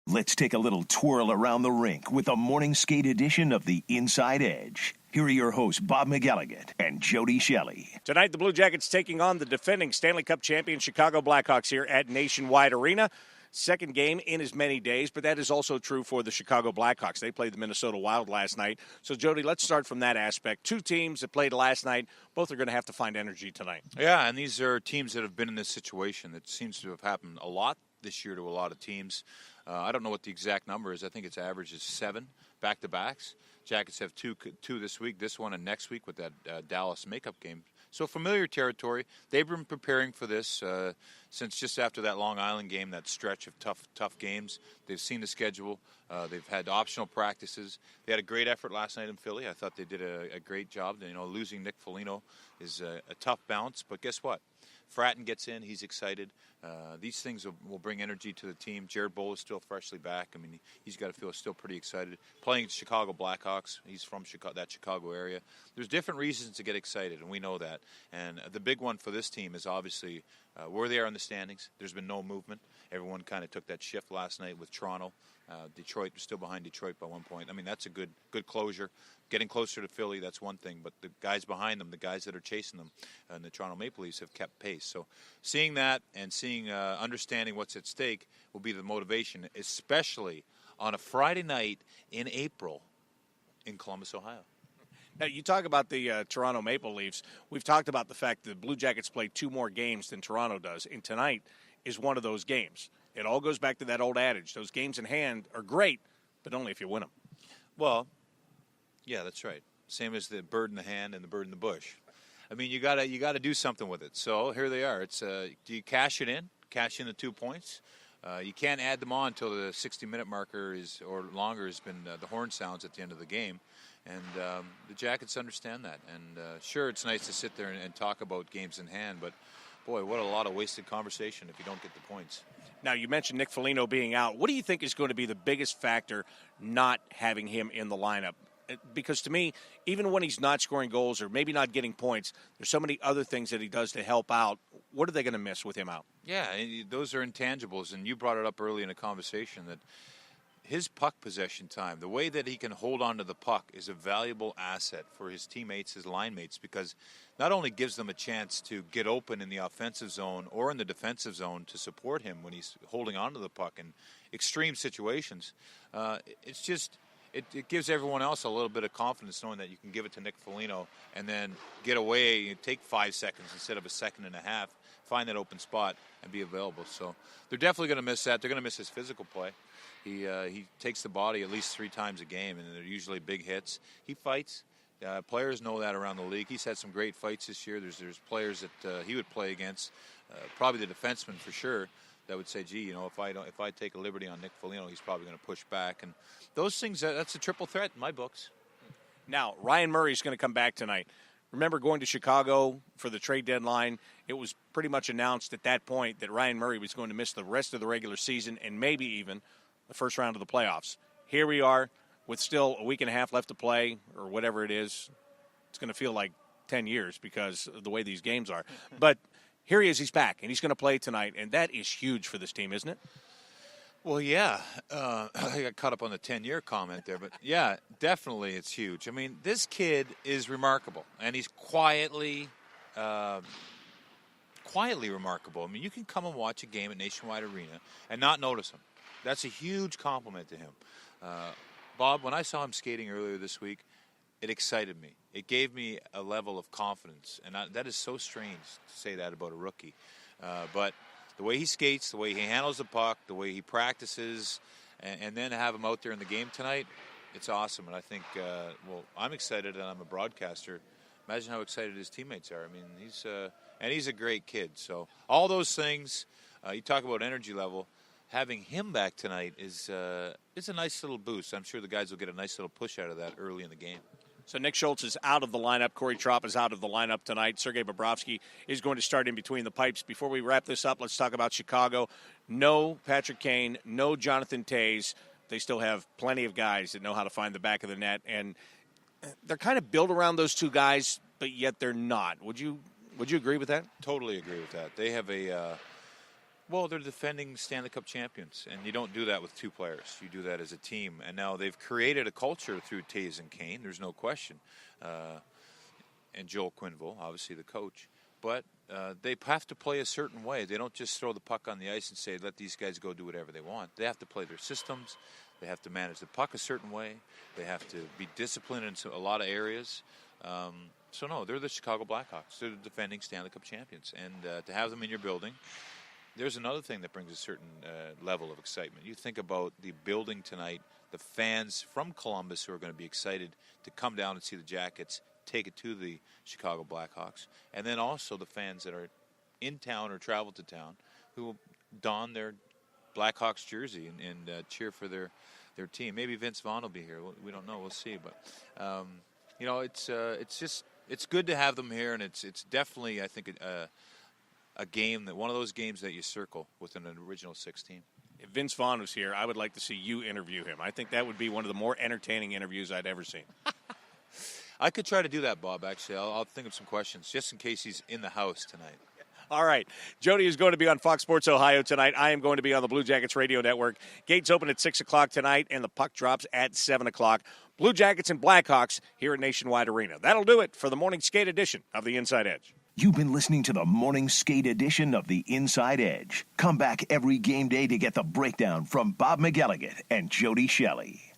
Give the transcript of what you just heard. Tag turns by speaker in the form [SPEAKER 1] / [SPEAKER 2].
[SPEAKER 1] Let's take a little twirl around the rink with a morning skate edition of the Inside Edge. Here are your hosts, Bob McElligott and Jody Shelley.
[SPEAKER 2] Tonight, the Blue Jackets taking on the defending Stanley Cup champion Chicago Blackhawks here at Nationwide Arena. Second game in as many days, but that is also true for the Chicago Blackhawks. They played the Minnesota Wild last night. So, Jody, let's start from that aspect. Two teams that played last night, both are going to have to find energy tonight.
[SPEAKER 3] Yeah, and these are teams that have been in this situation that seems to have happened a lot this year to a lot of teams. I don't know what the exact number is. I think its average is 7 back-to-backs. Jackets have two this week, this one and next week with that Dallas makeup game. So familiar territory. They've been preparing for this since just after that Long Island game, that stretch of tough games. They've seen the schedule. They've had optional practices. They had a great effort last night in Philly. I thought they did a great job. You know, losing Nick Foligno is a tough bounce, but guess what? Fratton gets in. He's excited. These things will bring energy to the team. Jared Boll is still freshly back. I mean, he's got to feel still pretty excited. Playing Chicago Blackhawks. He's from that Chicago area. There's different reasons to get excited, and we know that. And the big one for this team is obviously where they are in the standings. There's been no movement. Everyone kind of took that shift last night with Toronto. Detroit was still behind Detroit by 1 point. I mean, that's a good closure. Getting closer to Philly, that's one thing. But the guys behind them, the guys that are chasing them, and the Toronto Maple Leafs have kept pace. So seeing that and understanding what's at stake will be the motivation, especially on a Friday night in April in Columbus, Ohio.
[SPEAKER 2] Now, you talk about the Toronto Maple Leafs. We've talked about the fact that the Blue Jackets play 2 more games than Toronto does, and tonight is one of those games. It all goes back to that old adage. Those games in hand are great, but only if you win them.
[SPEAKER 3] Well, yeah, that's right. Same as the bird in the hand and the bird in the bush. I mean, you gotta do something with it. So here they are. It's do you cash it in? Cash in the 2 points. You can't add them on until the 60-minute marker or longer has been the horn sounds at the end of the game. And the Jackets understand that. And sure, it's nice to sit there and talk about games in hand, but boy, what a lot of wasted conversation if you don't get the points.
[SPEAKER 2] Now, you mentioned Nick Foligno being out. What do you think is going to be the biggest factor not having him in the lineup? Because to me, even when he's not scoring goals or maybe not getting points, there's so many other things that he does to help out. What are they going to miss with him out?
[SPEAKER 3] Yeah, those are intangibles, and you brought it up early in a conversation that his puck possession time, the way that he can hold on to the puck is a valuable asset for his teammates, his line mates, because not only gives them a chance to get open in the offensive zone or in the defensive zone to support him when he's holding on to the puck in extreme situations, it gives everyone else a little bit of confidence knowing that you can give it to Nick Foligno and then get away, you take 5 seconds instead of a second and a half, find that open spot and be available. So they're definitely going to miss that. They're going to miss his physical play. He takes the body at least 3 times a game, and they're usually big hits. He fights. Players know that around the league. He's had some great fights this year. There's players that he would play against, probably the defenseman for sure, that would say, gee, you know, if I take a liberty on Nick Foligno, he's probably going to push back. And those things, that's a triple threat in my books.
[SPEAKER 2] Now, Ryan Murray's going to come back tonight. Remember going to Chicago for the trade deadline, it was pretty much announced at that point that Ryan Murray was going to miss the rest of the regular season and maybe even the first round of the playoffs. Here we are with still a week and a half left to play or whatever it is. It's going to feel like 10 years because of the way these games are. But here he is. He's back, and he's going to play tonight, and that is huge for this team, isn't it?
[SPEAKER 3] Well, yeah. I got caught up on the 10-year comment there, but yeah, definitely it's huge. I mean, this kid is remarkable, and he's quietly remarkable. I mean, you can come and watch a game at Nationwide Arena and not notice him. That's a huge compliment to him. Bob, when I saw him skating earlier this week, it excited me. It gave me a level of confidence, and that is so strange to say that about a rookie. But the way he skates, the way he handles the puck, the way he practices, and then have him out there in the game tonight, it's awesome. And I think, I'm excited, and I'm a broadcaster. Imagine how excited his teammates are. I mean, he's a great kid. So all those things, you talk about energy level. Having him back tonight is a nice little boost. I'm sure the guys will get a nice little push out of that early in the game.
[SPEAKER 2] So Nick Schultz is out of the lineup. Corey Tropp is out of the lineup tonight. Sergei Bobrovsky is going to start in between the pipes. Before we wrap this up, let's talk about Chicago. No Patrick Kane, no Jonathan Toews. They still have plenty of guys that know how to find the back of the net, and they're kind of built around those two guys, but yet they're not. Would you agree with that?
[SPEAKER 3] Totally agree with that. They have Well, they're defending Stanley Cup champions, and you don't do that with two players. You do that as a team. And now they've created a culture through Taves and Kane, there's no question. And Joel Quenneville, obviously the coach. But they have to play a certain way. They don't just throw the puck on the ice and say, let these guys go do whatever they want. They have to play their systems. They have to manage the puck a certain way. They have to be disciplined in a lot of areas. So, no, they're the Chicago Blackhawks. They're the defending Stanley Cup champions. And to have them in your building, there's another thing that brings a certain level of excitement. You think about the building tonight, the fans from Columbus who are going to be excited to come down and see the Jackets, take it to the Chicago Blackhawks, and then also the fans that are in town or travel to town who will don their Blackhawks jersey and cheer for their team. Maybe Vince Vaughn will be here. We don't know. We'll see. But, it's good to have them here, and it's definitely, I think, a game one of those games that you circle with an original 16.
[SPEAKER 2] If Vince Vaughn was here, I would like to see you interview him. I think that would be one of the more entertaining interviews I'd ever seen.
[SPEAKER 3] I could try to do that, Bob, actually. I'll think of some questions just in case he's in the house tonight.
[SPEAKER 2] All right. Jody is going to be on Fox Sports Ohio tonight. I am going to be on the Blue Jackets Radio Network. Gates open at 6 o'clock tonight, and the puck drops at 7 o'clock. Blue Jackets and Blackhawks here at Nationwide Arena. That'll do it for the morning skate edition of the Inside Edge.
[SPEAKER 1] You've been listening to the morning skate edition of the Inside Edge. Come back every game day to get the breakdown from Bob McElligott and Jody Shelley.